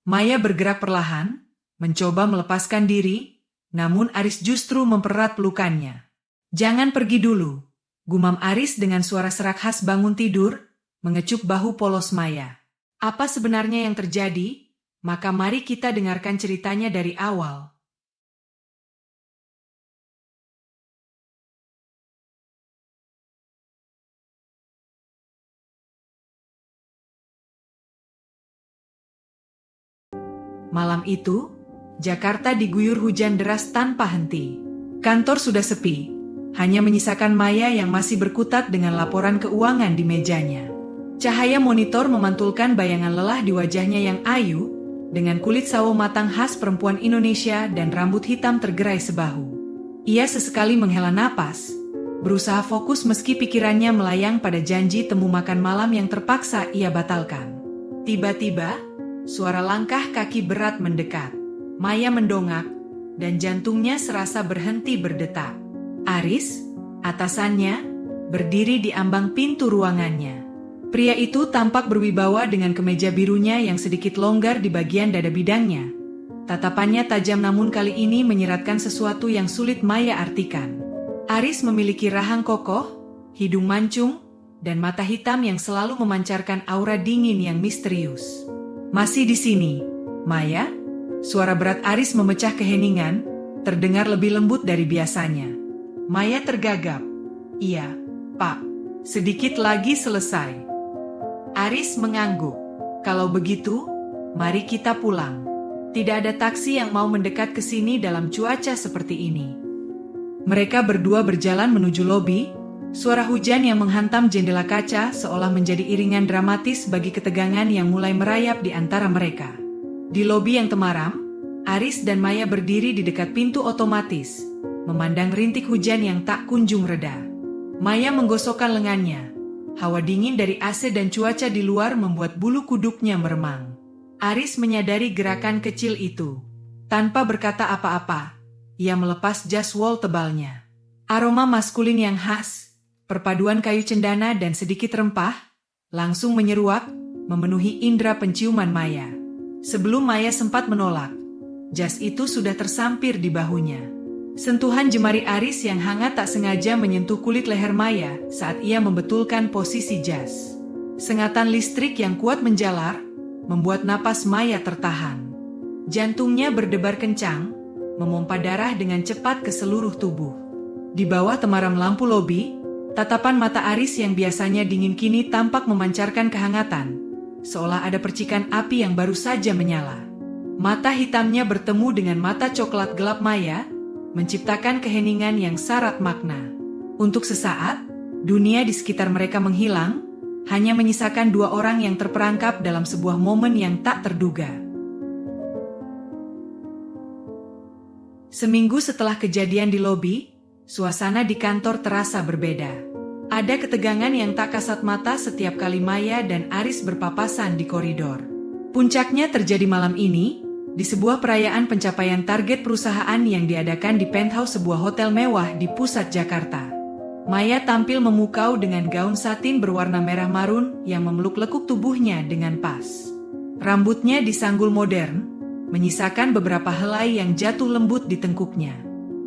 Maya bergerak perlahan, mencoba melepaskan diri, namun Aris justru mempererat pelukannya. "Jangan pergi dulu," gumam Aris dengan suara serak khas bangun tidur, mengecup bahu polos Maya. "Apa sebenarnya yang terjadi? Maka mari kita dengarkan ceritanya dari awal." Malam itu, Jakarta diguyur hujan deras tanpa henti. Kantor sudah sepi, hanya menyisakan Maya yang masih berkutat dengan laporan keuangan di mejanya. Cahaya monitor memantulkan bayangan lelah di wajahnya yang ayu, dengan kulit sawo matang khas perempuan Indonesia dan rambut hitam tergerai sebahu. Ia sesekali menghela napas, berusaha fokus meski pikirannya melayang pada janji temu makan malam yang terpaksa ia batalkan. Tiba-tiba, suara langkah kaki berat mendekat. Maya mendongak, dan jantungnya serasa berhenti berdetak. Aris, atasannya, berdiri di ambang pintu ruangannya. Pria itu tampak berwibawa dengan kemeja birunya yang sedikit longgar di bagian dada bidangnya. Tatapannya tajam namun kali ini menyeratkan sesuatu yang sulit Maya artikan. Aris memiliki rahang kokoh, hidung mancung, dan mata hitam yang selalu memancarkan aura dingin yang misterius. "Masih di sini, Maya?" Suara berat Aris memecah keheningan, terdengar lebih lembut dari biasanya. Maya tergagap. "Iya, Pak. Sedikit lagi selesai." Aris mengangguk. "Kalau begitu, mari kita pulang. Tidak ada taksi yang mau mendekat ke sini dalam cuaca seperti ini." Mereka berdua berjalan menuju lobi, suara hujan yang menghantam jendela kaca seolah menjadi iringan dramatis bagi ketegangan yang mulai merayap di antara mereka. Di lobi yang temaram, Aris dan Maya berdiri di dekat pintu otomatis, memandang rintik hujan yang tak kunjung reda. Maya menggosokkan lengannya. Hawa dingin dari AC dan cuaca di luar membuat bulu kuduknya meremang. Aris menyadari gerakan kecil itu. Tanpa berkata apa-apa, ia melepas jas wol tebalnya. Aroma maskulin yang khas, perpaduan kayu cendana dan sedikit rempah, langsung menyeruak, memenuhi indera penciuman Maya. Sebelum Maya sempat menolak, jas itu sudah tersampir di bahunya. Sentuhan jemari Aris yang hangat tak sengaja menyentuh kulit leher Maya saat ia membetulkan posisi jas. Sengatan listrik yang kuat menjalar, membuat napas Maya tertahan. Jantungnya berdebar kencang, memompa darah dengan cepat ke seluruh tubuh. Di bawah temaram lampu lobi, tatapan mata Aris yang biasanya dingin kini tampak memancarkan kehangatan, seolah ada percikan api yang baru saja menyala. Mata hitamnya bertemu dengan mata coklat gelap Maya, menciptakan keheningan yang syarat makna. Untuk sesaat, dunia di sekitar mereka menghilang, hanya menyisakan dua orang yang terperangkap dalam sebuah momen yang tak terduga. Seminggu setelah kejadian di lobi, suasana di kantor terasa berbeda. Ada ketegangan yang tak kasat mata setiap kali Maya dan Aris berpapasan di koridor. Puncaknya terjadi malam ini, di sebuah perayaan pencapaian target perusahaan yang diadakan di penthouse sebuah hotel mewah di pusat Jakarta. Maya tampil memukau dengan gaun satin berwarna merah marun yang memeluk-lekuk tubuhnya dengan pas. Rambutnya disanggul modern, menyisakan beberapa helai yang jatuh lembut di tengkuknya.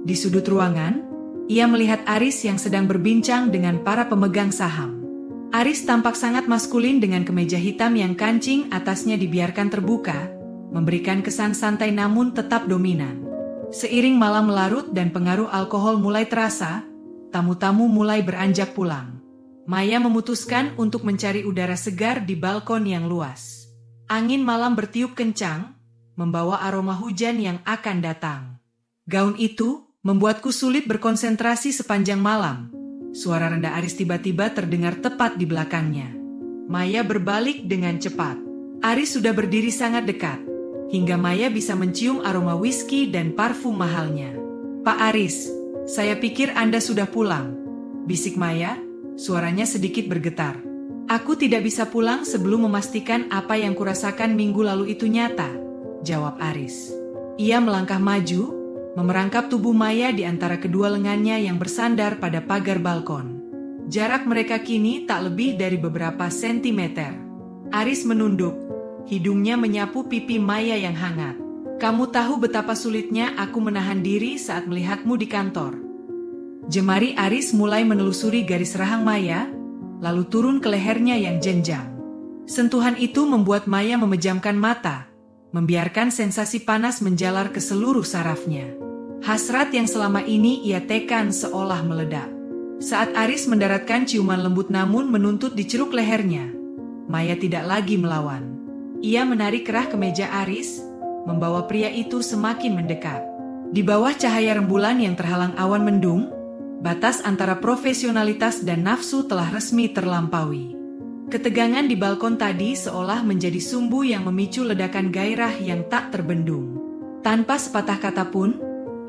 Di sudut ruangan, ia melihat Aris yang sedang berbincang dengan para pemegang saham. Aris tampak sangat maskulin dengan kemeja hitam yang kancing atasnya dibiarkan terbuka, memberikan kesan santai namun tetap dominan. Seiring malam melarut dan pengaruh alkohol mulai terasa, tamu-tamu mulai beranjak pulang. Maya memutuskan untuk mencari udara segar di balkon yang luas. Angin malam bertiup kencang, membawa aroma hujan yang akan datang. Gaun itu membuatku sulit berkonsentrasi sepanjang malam. Suara rendah Aris tiba-tiba terdengar tepat di belakangnya. Maya berbalik dengan cepat. Aris sudah berdiri sangat dekat, hingga Maya bisa mencium aroma whisky dan parfum mahalnya. "Pak Aris, saya pikir Anda sudah pulang," bisik Maya, suaranya sedikit bergetar. "Aku tidak bisa pulang sebelum memastikan apa yang kurasakan minggu lalu itu nyata," jawab Aris. Ia melangkah maju, memerangkap tubuh Maya di antara kedua lengannya yang bersandar pada pagar balkon. Jarak mereka kini tak lebih dari beberapa sentimeter. Aris menunduk, Hidungnya menyapu pipi Maya yang hangat. "Kamu tahu betapa sulitnya aku menahan diri saat melihatmu di kantor." Jemari Aris mulai menelusuri garis rahang Maya, lalu turun ke lehernya yang jenjang. Sentuhan itu membuat Maya memejamkan mata, membiarkan sensasi panas menjalar ke seluruh sarafnya. Hasrat yang selama ini ia tekan seolah meledak. Saat Aris mendaratkan ciuman lembut namun menuntut di ceruk lehernya, Maya tidak lagi melawan. Ia menarik kerah kemeja Aris, membawa pria itu semakin mendekat. Di bawah cahaya rembulan yang terhalang awan mendung, batas antara profesionalitas dan nafsu telah resmi terlampaui. Ketegangan di balkon tadi seolah menjadi sumbu yang memicu ledakan gairah yang tak terbendung. Tanpa sepatah kata pun,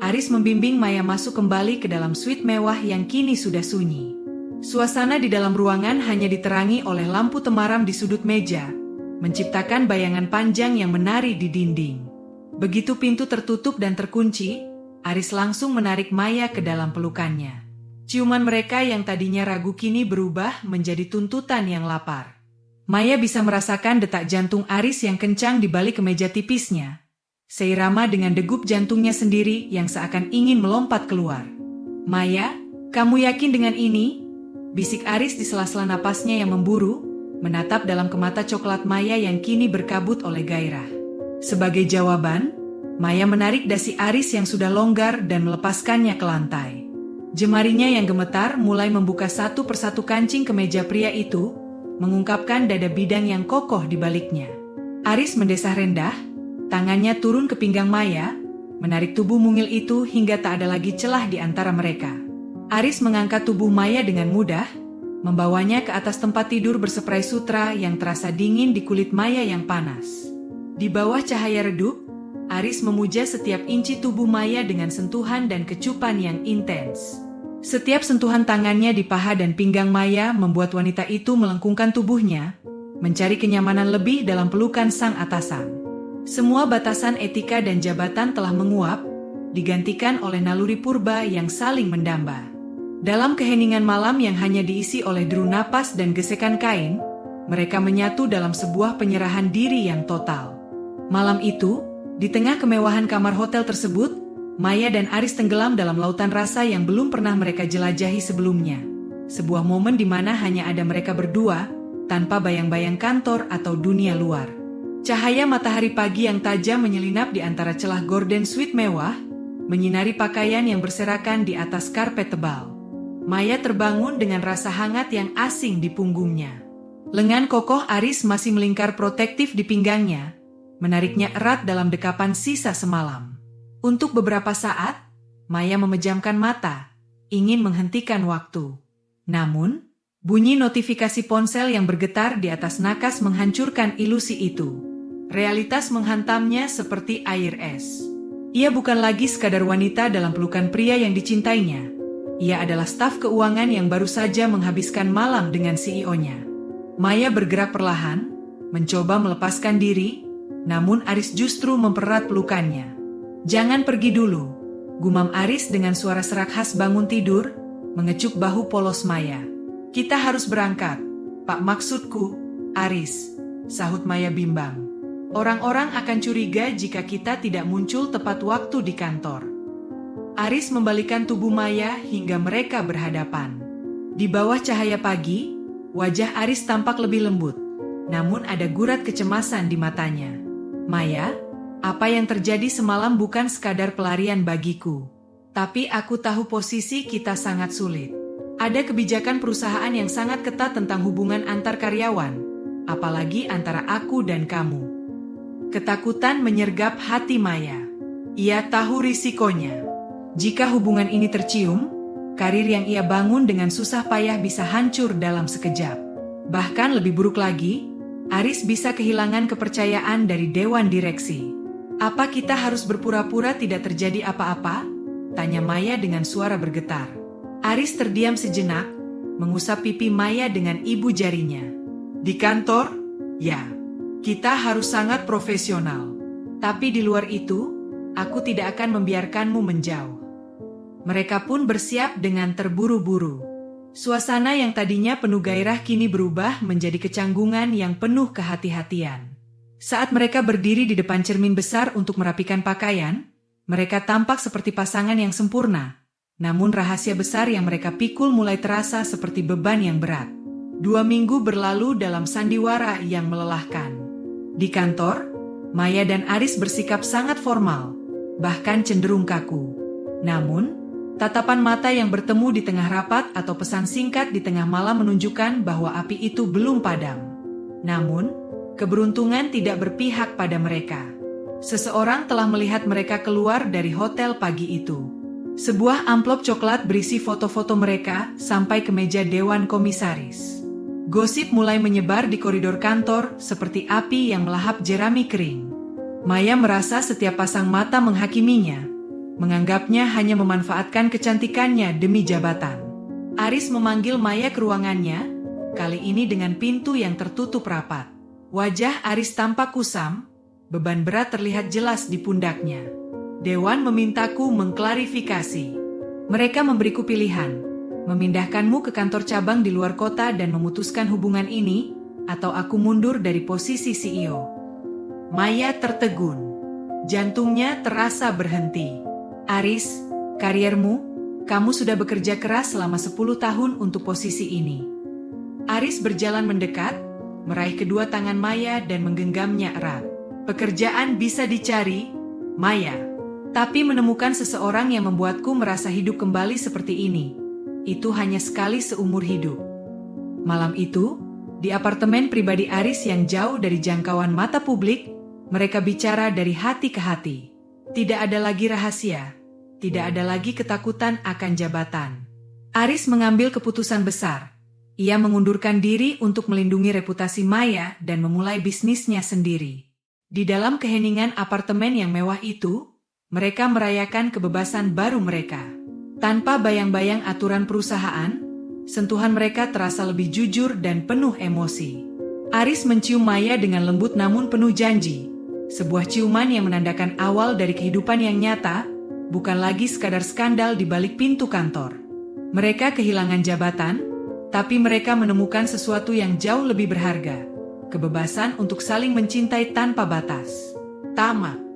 Aris membimbing Maya masuk kembali ke dalam suite mewah yang kini sudah sunyi. Suasana di dalam ruangan hanya diterangi oleh lampu temaram di sudut meja, menciptakan bayangan panjang yang menari di dinding. Begitu pintu tertutup dan terkunci, Aris langsung menarik Maya ke dalam pelukannya. Ciuman mereka yang tadinya ragu kini berubah menjadi tuntutan yang lapar. Maya bisa merasakan detak jantung Aris yang kencang di balik kemeja tipisnya, seirama dengan degup jantungnya sendiri yang seakan ingin melompat keluar. "Maya, kamu yakin dengan ini?" bisik Aris di sela-sela napasnya yang memburu, menatap dalam kemata coklat Maya yang kini berkabut oleh gairah. Sebagai jawaban, Maya menarik dasi Aris yang sudah longgar dan melepaskannya ke lantai. Jemarinya yang gemetar mulai membuka satu persatu kancing kemeja pria itu, mengungkapkan dada bidang yang kokoh di baliknya. Aris mendesah rendah, tangannya turun ke pinggang Maya, menarik tubuh mungil itu hingga tak ada lagi celah di antara mereka. Aris mengangkat tubuh Maya dengan mudah, membawanya ke atas tempat tidur berseprai sutra yang terasa dingin di kulit Maya yang panas. Di bawah cahaya redup, Aris memuja setiap inci tubuh Maya dengan sentuhan dan kecupan yang intens. Setiap sentuhan tangannya di paha dan pinggang Maya membuat wanita itu melengkungkan tubuhnya, mencari kenyamanan lebih dalam pelukan sang atasan. Semua batasan etika dan jabatan telah menguap, digantikan oleh naluri purba yang saling mendamba. Dalam keheningan malam yang hanya diisi oleh deru napas dan gesekan kain, mereka menyatu dalam sebuah penyerahan diri yang total. Malam itu, di tengah kemewahan kamar hotel tersebut, Maya dan Aris tenggelam dalam lautan rasa yang belum pernah mereka jelajahi sebelumnya. Sebuah momen di mana hanya ada mereka berdua, tanpa bayang-bayang kantor atau dunia luar. Cahaya matahari pagi yang tajam menyelinap di antara celah gorden suite mewah, menyinari pakaian yang berserakan di atas karpet tebal. Maya terbangun dengan rasa hangat yang asing di punggungnya. Lengan kokoh Aris masih melingkar protektif di pinggangnya, menariknya erat dalam dekapan sisa semalam. Untuk beberapa saat, Maya memejamkan mata, ingin menghentikan waktu. Namun, bunyi notifikasi ponsel yang bergetar di atas nakas menghancurkan ilusi itu. Realitas menghantamnya seperti air es. Ia bukan lagi sekadar wanita dalam pelukan pria yang dicintainya. Ia adalah staf keuangan yang baru saja menghabiskan malam dengan CEO-nya. Maya bergerak perlahan, mencoba melepaskan diri, namun Aris justru mempererat pelukannya. "Jangan pergi dulu," gumam Aris dengan suara serak khas bangun tidur, mengecup bahu polos Maya. "Kita harus berangkat." "Pak, maksudku, Aris," sahut Maya bimbang. "Orang-orang akan curiga jika kita tidak muncul tepat waktu di kantor." Aris membalikkan tubuh Maya hingga mereka berhadapan. Di bawah cahaya pagi, wajah Aris tampak lebih lembut, namun ada gurat kecemasan di matanya. "Maya, apa yang terjadi semalam bukan sekadar pelarian bagiku. Tapi aku tahu posisi kita sangat sulit. Ada kebijakan perusahaan yang sangat ketat tentang hubungan antar karyawan, apalagi antara aku dan kamu." Ketakutan menyergap hati Maya. Ia tahu risikonya. Jika hubungan ini tercium, karir yang ia bangun dengan susah payah bisa hancur dalam sekejap. Bahkan lebih buruk lagi, Aris bisa kehilangan kepercayaan dari dewan direksi. "Apa kita harus berpura-pura tidak terjadi apa-apa?" tanya Maya dengan suara bergetar. Aris terdiam sejenak, mengusap pipi Maya dengan ibu jarinya. "Di kantor? Ya. Kita harus sangat profesional. Tapi di luar itu, aku tidak akan membiarkanmu menjauh." Mereka pun bersiap dengan terburu-buru. Suasana yang tadinya penuh gairah kini berubah menjadi kecanggungan yang penuh kehati-hatian. Saat mereka berdiri di depan cermin besar untuk merapikan pakaian, mereka tampak seperti pasangan yang sempurna. Namun rahasia besar yang mereka pikul mulai terasa seperti beban yang berat. 2 minggu berlalu dalam sandiwara yang melelahkan. Di kantor, Maya dan Aris bersikap sangat formal, bahkan cenderung kaku. Namun, tatapan mata yang bertemu di tengah rapat atau pesan singkat di tengah malam menunjukkan bahwa api itu belum padam. Namun, keberuntungan tidak berpihak pada mereka. Seseorang telah melihat mereka keluar dari hotel pagi itu. Sebuah amplop coklat berisi foto-foto mereka sampai ke meja Dewan Komisaris. Gosip mulai menyebar di koridor kantor seperti api yang melahap jerami kering. Maya merasa setiap pasang mata menghakiminya, menganggapnya hanya memanfaatkan kecantikannya demi jabatan. Aris memanggil Maya ke ruangannya, kali ini dengan pintu yang tertutup rapat. Wajah Aris tampak kusam, beban berat terlihat jelas di pundaknya. Dewan memintaku mengklarifikasi. Mereka memberiku pilihan. Memindahkanmu ke kantor cabang di luar kota dan memutuskan hubungan ini, atau aku mundur dari posisi CEO. Maya tertegun. Jantungnya terasa berhenti. Aris, kariermu, kamu sudah bekerja keras selama 10 tahun untuk posisi ini. Aris berjalan mendekat, meraih kedua tangan Maya dan menggenggamnya erat. Pekerjaan bisa dicari, Maya. Tapi menemukan seseorang yang membuatku merasa hidup kembali seperti ini, itu hanya sekali seumur hidup. Malam itu, di apartemen pribadi Aris yang jauh dari jangkauan mata publik, mereka bicara dari hati ke hati. Tidak ada lagi rahasia, tidak ada lagi ketakutan akan jabatan. Aris mengambil keputusan besar. Ia mengundurkan diri untuk melindungi reputasi Maya dan memulai bisnisnya sendiri. Di dalam keheningan apartemen yang mewah itu, mereka merayakan kebebasan baru mereka. Tanpa bayang-bayang aturan perusahaan, sentuhan mereka terasa lebih jujur dan penuh emosi. Aris mencium Maya dengan lembut namun penuh janji. Sebuah ciuman yang menandakan awal dari kehidupan yang nyata, bukan lagi sekadar skandal di balik pintu kantor. Mereka kehilangan jabatan, tapi mereka menemukan sesuatu yang jauh lebih berharga. Kebebasan untuk saling mencintai tanpa batas. Tamat.